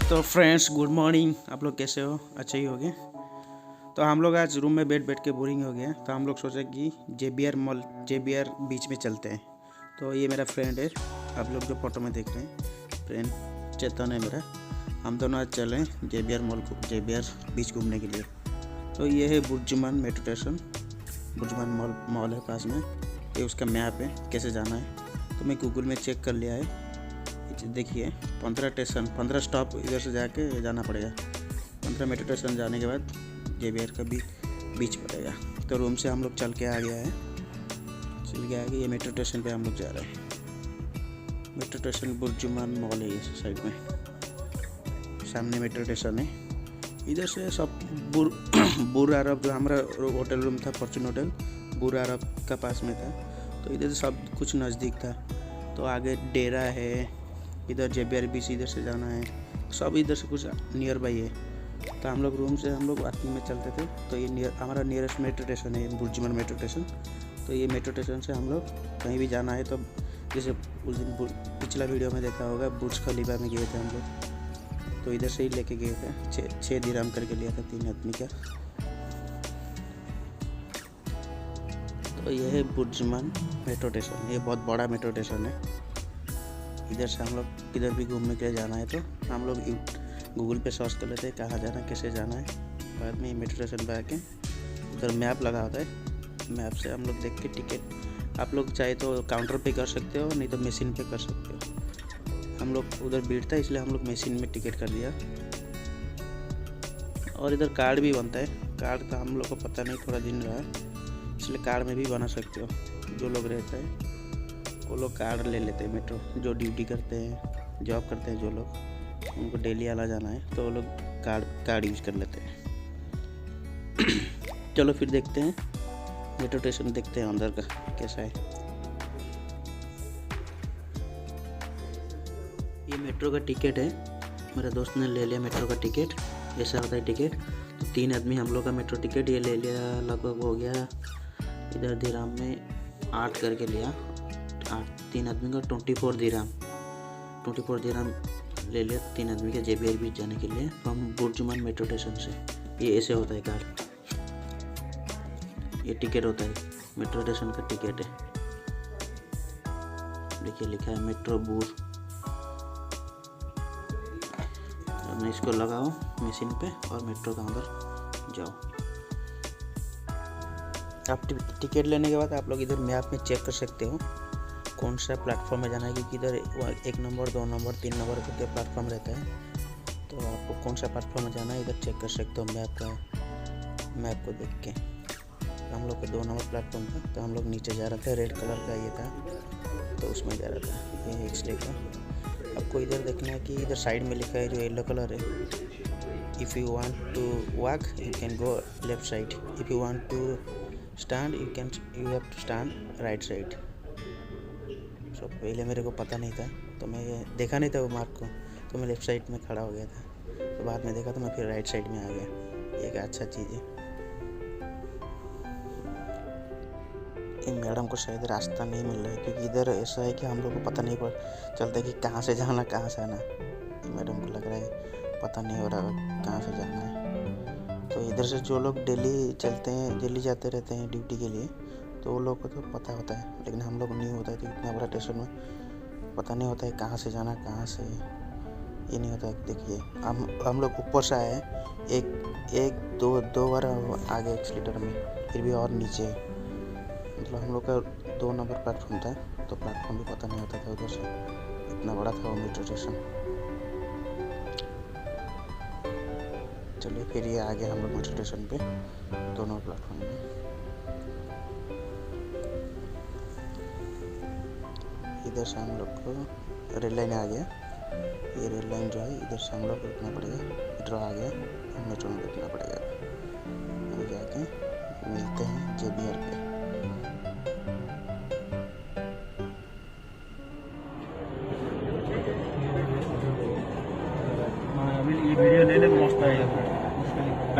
तो friends good morning. आप लोग कैसे हो? अच्छे ही होंगे। तो हम लोग आज रूम में बैठ के बोरिंग हो गए, तो हम लोग सोचे कि JBR मॉल JBR बीच में चलते हैं। तो ये मेरा फ्रेंड है, आप लोग जो फोटो में देख रहे हैं, फ्रेंड चेतन है मेरा। हम दोनों आज चले JBR मॉल को JBR बीच घूमने के लिए। तो ये है बुर्जुमान मेट्रो स्टेशन, बुर्जुमान मॉल है पास में। ये उसका मैप है कैसे जाना है, तो मैं गूगल में चेक कर लिया है। देखिए 15 स्टॉप इधर से जाके जाना पड़ेगा। 15 मेट्रो स्टेशन जाने के बाद JBR का भी बीच पड़ेगा। तो रूम से हम लोग चल के आ गया है, ये मेट्रो स्टेशन पे हम लोग जा रहे हैं। मेट्रो स्टेशन बुर्जुमान मॉल है, इस साइड में सामने मेट्रो स्टेशन है। इधर से सब बुर अरब जो हमारा होटल रूम था, फॉर्चून होटल बुर अरब का पास में था, तो इधर से सब कुछ नज़दीक था। तो आगे डेरा है, इधर JBR बीच इधर से जाना है, सब इधर से कुछ नियर बाई है। तो हम लोग रूम से हम लोग वॉकिंग में चलते थे। तो ये हमारा नियरेस्ट मेट्रो स्टेशन है बुर्जुमान मेट्रो स्टेशन। तो ये मेट्रो स्टेशन से हम लोग कहीं भी जाना है, तो जैसे उस दिन पिछला वीडियो में देखा होगा, बुर्ज खलीफा में गए थे हम लोग, तो इधर से ही लेके गए थे। 6 दिरहम करके लिया था 3 आदमी का। तो ये है बुर्जुमान मेट्रो स्टेशन, ये बहुत बड़ा मेट्रो स्टेशन है। इधर से हम लोग किधर भी घूमने के लिए जाना है तो हम लोग गूगल पे सर्च कर लेते हैं कहाँ जाना है, कैसे जाना है। बाद में मेट्रो स्टेशन पे आके उधर मैप लगा होता है, मैप से हम लोग देख के टिकट आप लोग चाहे तो काउंटर पे कर सकते हो, नहीं तो मशीन पे कर सकते हो। हम लोग उधर भीड़ था इसलिए हम लोग मशीन में टिकट कर दिया। और इधर कार्ड भी बनता है, कार्ड का हम लोग को पता नहीं, थोड़ा दिन रहा है, इसलिए कार्ड में भी बना सकते हो। जो लोग रहता है वो लोग कार्ड ले लेते हैं मेट्रो, जो ड्यूटी करते हैं, जॉब करते हैं, जो लोग उनको डेली आना जाना है, तो वो लोग कार्ड यूज़ कर लेते हैं। चलो फिर देखते हैं मेट्रो स्टेशन, देखते हैं अंदर का कैसा है। ये मेट्रो का टिकट है, मेरे दोस्त ने ले लिया मेट्रो का टिकट। ऐसा होता है टिकट। तो 3 आदमी हम लोग का मेट्रो टिकट ये ले लिया, लगभग हो गया इधर दिरहम में 8 करके लिया। 3 आदमी का 24 दिरहम ले लिया 3 आदमी के JBR बीच जाने के लिए। तो हम बुर्जुमान मेट्रो स्टेशन से, ये ऐसे होता है कार्ड, ये टिकट होता है, मेट्रो स्टेशन का टिकट है। देखिए लिखा है मेट्रो बुर। मैं इसको लगाओ मशीन पे और मेट्रो के अंदर जाओ। आप टिकट लेने के बाद आप लोग इधर मैप में चेक कर सकते हो कौन सा प्लेटफॉर्म में जाना है, क्योंकि इधर 1 नंबर 2 नंबर 3 नंबर करके प्लेटफॉर्म रहता है। तो आपको कौन सा प्लेटफॉर्म में जाना है इधर चेक कर सकते हो मैप को देख के। हम लोग का 2 नंबर प्लेटफॉर्म था, तो हम लोग नीचे जा रहा था, रेड कलर का ये था, तो उसमें जा रहा था, ये एक्सरे का। आपको इधर देखना है कि इधर साइड में लिखा है जो येलो कलर है, if you want to walk you can go left side, if you want to stand you have to stand right side. तो पहले मेरे को पता नहीं था, तो मैं देखा नहीं था वो मार्क को, तो मैं लेफ़्ट साइड में खड़ा हो गया था। तो बाद में देखा तो मैं फिर राइट साइड में आ गया। एक अच्छा चीज़ है। इन मैडम को शायद रास्ता नहीं मिल रहा है, क्योंकि इधर ऐसा है कि हम लोग को पता नहीं चलता कि कहाँ से जाना कहाँ से आना। मैडम को लग रहा है पता नहीं हो रहा कहाँ से जाना है। तो इधर से जो लोग डेली चलते हैं, डेली जाते रहते हैं ड्यूटी के लिए, तो वो लोग को तो पता होता है, लेकिन हम लोग को नहीं होता है। तो इतना बड़ा स्टेशन में पता नहीं होता है कहाँ से जाना कहाँ से, ये नहीं होता है। देखिए हम लोग ऊपर से आए हैं, दो बार आगे एक्सीलेटर में, फिर भी और नीचे, मतलब हम लोग का 2 नंबर प्लेटफॉर्म था, तो प्लेटफॉर्म भी पता नहीं होता था उधर से, इतना बड़ा था वो मेट्रो स्टेशन। चलिए फिर ये आगे हम लोग मेट्रो स्टेशन पे 2 नंबर प्लेटफॉर्म में। इधर से हम लोग को रेल लाइन आ गया, ये रेल लाइन जो है इधर से हम लोग रुकना पड़ेगा। मेट्रो आ गया, मेट्रो में रुकना पड़ेगा। हम जाके मिलते हैं JBR पे। ये वीडियो ले ले, मस्त आएगा।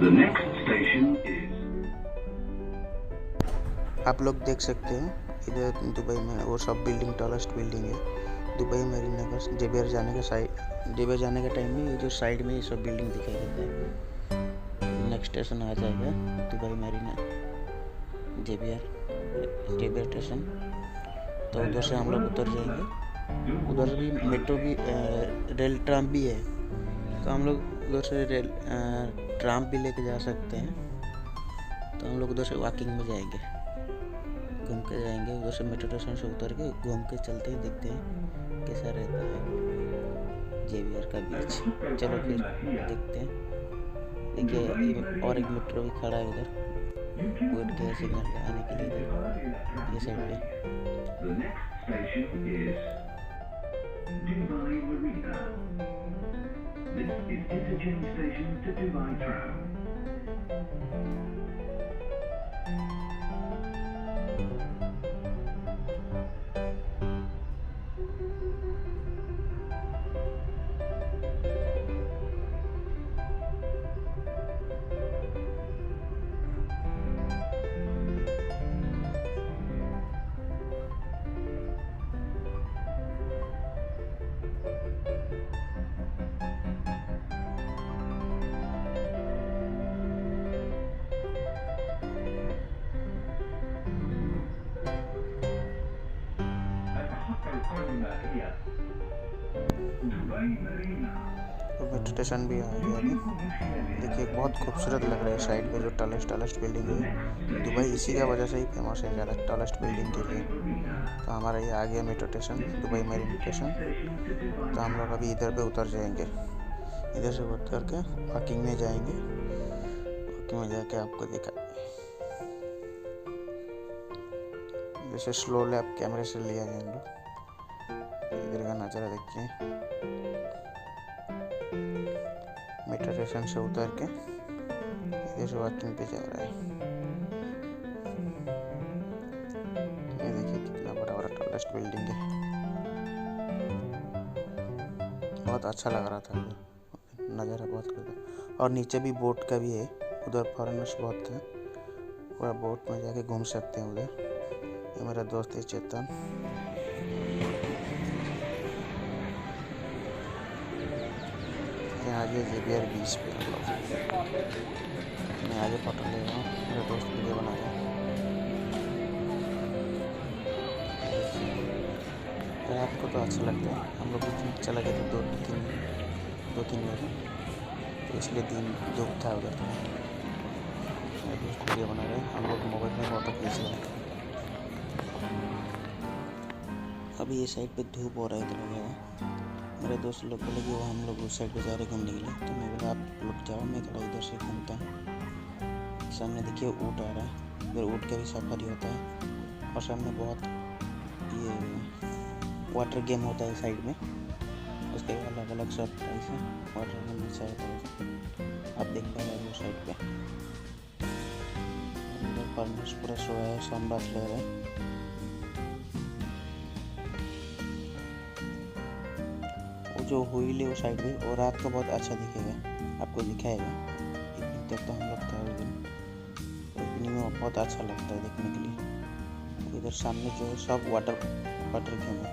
The next station is आप लोग देख सकते हो इधर दुबई में वो सब बिल्डिंग टॉलेस्ट बिल्डिंग है। दुबई मरीना का जेबियर जाने का टाइम में ये जो साइड में ये सब बिल्डिंग दिखाई देता है। नेक्स्ट स्टेशन आ जाएगा दुबई मरीना जेबियर स्टेशन। तो उधर से हम लोग उतर जाएंगे। उधर भी मेट्रो भी रेल ट्राम भी है, तो हम लोग उधर से रेल ट्राम भी लेके जा सकते हैं। तो हम लोग उधर से वॉकिंग में जाएंगे, घूम के जाएंगे। उधर से मेट्रो स्टेशन से उतर के घूम के चलते हैं, देखते हैं कैसा रहता है जेवियर का बीच। चलो फिर देखते हैं। देखिए और एक मेट्रो भी खड़ा है उधर, वेट किया सिग्नल आने के लिए इधर ये साइड पे। The next station is Dubai Marina. This is interchange station to Dubai Tram. तो मेट्रो स्टेशन भी आ गया अभी। देखिए बहुत खूबसूरत लग रहा है साइड पे जो टॉलेस्ट बिल्डिंग है। दुबई इसी का वजह से ही फेमस है ज़्यादा, टॉलेस्ट बिल्डिंग के लिए। तो हमारा ये आ गया metro station, Dubai marine station. तो हम लोग अभी इधर पे उतर जाएंगे। इधर से उतर के वॉकिंग में जाएंगे। वॉकिंग में जाके आपको दिखा, जैसे स्लो लैप कैमरे से लिया है हम लोग। इधर का नज़ारा देखिए, मेट्रो स्टेशन से उतर के इधर से वॉकिंग पे जा रहा है। ये देखिए कितना बड़ा बड़ा टॉलेस्ट बिल्डिंग है, बहुत अच्छा लग रहा था उधर, नज़ारा बहुत अच्छा। और नीचे भी बोट का भी है, उधर फॉरेनर्स बहुत थे, पूरा बोट में जाके घूम सकते हैं उधर। ये मेरा दोस्त है चेतन। आगे जेबियर बीच पे मैं आगे फोटो ले रहा हूँ, मेरा दोस्त वीडियो बना रहा है। रात को तो अच्छा लगता है, हम लोग चला गए थे दो तीन बजे, तो इसलिए दिन धूप था उधर। तो मेरा दोस्त वीडियो बना रहे हैं, हम लोग मोबाइल में फोटो खींच रहे हैं। अभी ये साइड पे धूप हो रहा है इधर वगैरह। मेरे दोस्त लोग बोले कि वो हम लोग उस साइड पे जा रहे घूमने के लिए, तो मैं बोला आप लोग जाओ, मैं थोड़ा इधर से घूमता हूँ। सामने देखिए ऊँट आ रहा है, इधर ऊँट का भी सफारी होता है। और सामने बहुत ये वाटर गेम होता है साइड में, उसके अलग अलग सब प्राइस है। वाटर गेम अच्छा होता है, आप देख पा रहे हैं वो साइड पे। इधर फॉरेनर्स पूरा सोया है, सनबाथ ले रहे हैं। जो व्हील है वो साइड में, और रात को बहुत अच्छा दिखेगा, आपको दिखाएगा। इवनिंग तक तो हम लोग था उस दिन, इवनिंग में बहुत अच्छा लगता है देखने के लिए। इधर सामने जो है सब वाटर गेम है,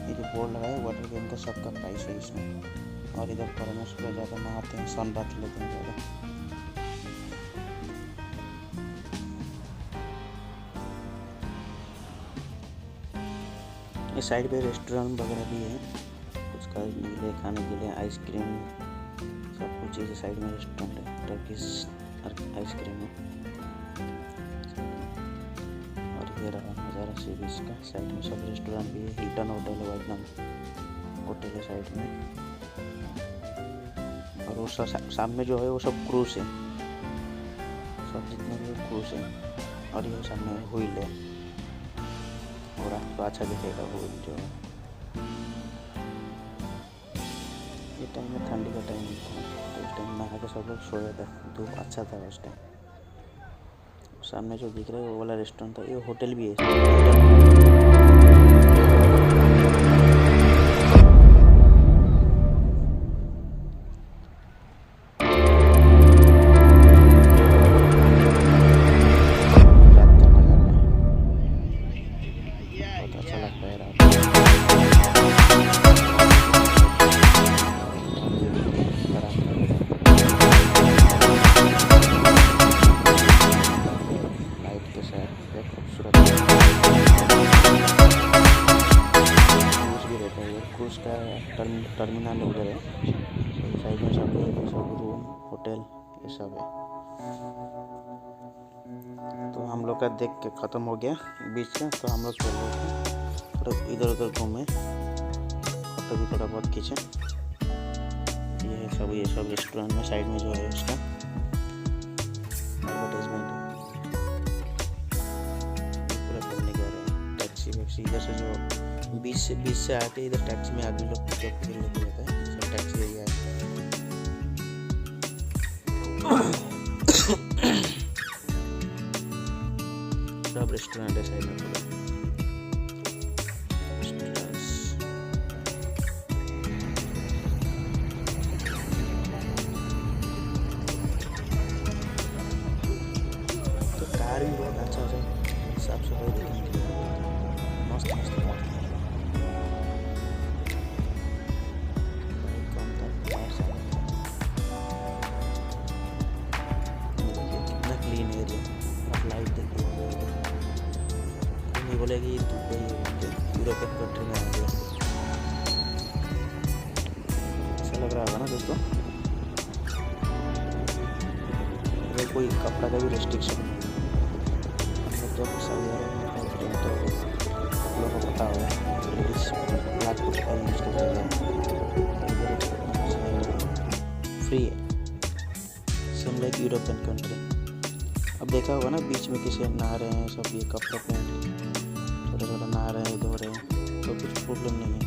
ये जो बोर्ड लगा है वाटर गेम का सबका प्राइस है इसमें। और इधर फॉरेनर्स पूरा ज़्यादा नहाते हैं, सन बाथ लेते हैं ज़्यादा। इस साइड पे रेस्टोरेंट वगैरह भी है, खाने के लिए, खाने के लिए आइसक्रीम सब कुछ चीज़ साइड में रेस्टोरेंट है। टर्किश आइसक्रीम है। और ये रहा नज़ारा सी बीच का, साइड में सब रेस्टोरेंट भी है। हिल्टन होटल है, वाइटनम होटल है साइड में। और वो सामने जो है वो सब क्रूज है, सब जितने भी क्रूज है। और ये सामने व्हील है, और आपको अच्छा दिखेगा व्हील जो है। ये टाइम में ठंडी का टाइम था, तो इस टाइम नहा के सब लोग सोया था, धूप अच्छा था उस टाइम। सामने जो दिख रहा है वो वाला रेस्टोरेंट था, ये होटल भी है। टर्मिनल वगैरह है। साइड में सब रूम होटल ये सब है। तो हम लोग का देख के ख़त्म हो गया बीच का। तो हम लोग चल रहे थे थोड़ा इधर उधर घूमे, फोटो भी थोड़ा बहुत खींचे। ये सब रेस्टोरेंट में साइड में जो है उसका एडवर्टाइजमेंट है। पूरा घूमने जा रहे हैं। टैक्सी वैक्सी इधर से जो बीच से आके इधर टैक्सी में आदमी लोग पिकअप लेके जाता है। सब टैक्सी एरिया है। सब रेस्टोरेंट है साइड में पूरा। तो कार भी बहुत अच्छा है, साफ सफाई देखने के लिए मस्त कार है। कम था कितना क्लीन एरिया। आप लाइट देखिए, नहीं बोलेगी दुबई यूरोपियन कंट्री में आ गया। ऐसा लग रहा होगा ना दोस्तों। अगर कोई कपड़ा का भी रेस्ट्रिक्शन है तो सऊदी अरब में तो आप लोगों को पता होगा लेडीज ब्लैक कुर्ता यूज करते हैं। फ्री है, सेम लाइक यूरोपियन कंट्री। अब देखा होगा ना बीच में किसी नहा रहे हैं, सब ये कपड़े पहन छोटा छोटा नहा रहे हैं, धो रहे हैं, तो कुछ प्रॉब्लम नहीं है।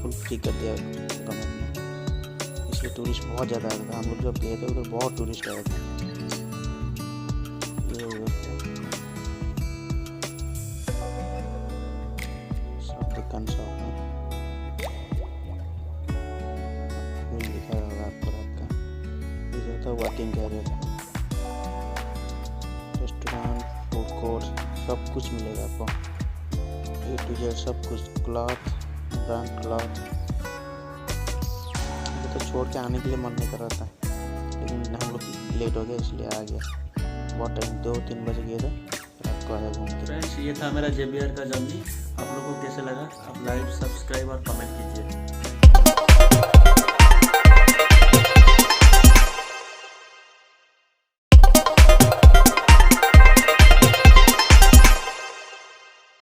फुल फ्री कर दिया गवर्नमेंट ने, इसलिए टूरिस्ट बहुत ज़्यादा आया था। हम लोग जब गए थे उधर बहुत टूरिस्ट आए थे। ये सब दुकान शॉप है, फुल दिखा होगा आपको रात का। ये जो था वर्किंग एरिया था, रेस्टोरेंट, फूड कोर्ट सब कुछ मिलेगा आपको। A to Z सब कुछ, क्लॉथ, ब्रांड क्लॉथ। तो छोड़ के आने के लिए मन नहीं कर रहा था, लेकिन हम लोग लेट हो गया इसलिए आ गया। बहुत टाइम 2-3 बजे गए थे, रात को आया घूम के। फ्रेंड्स ये था मेरा JBR का जर्नी। आप लोगों को कैसे लगा? आप लाइक, सब्सक्राइब और कमेंट कीजिए।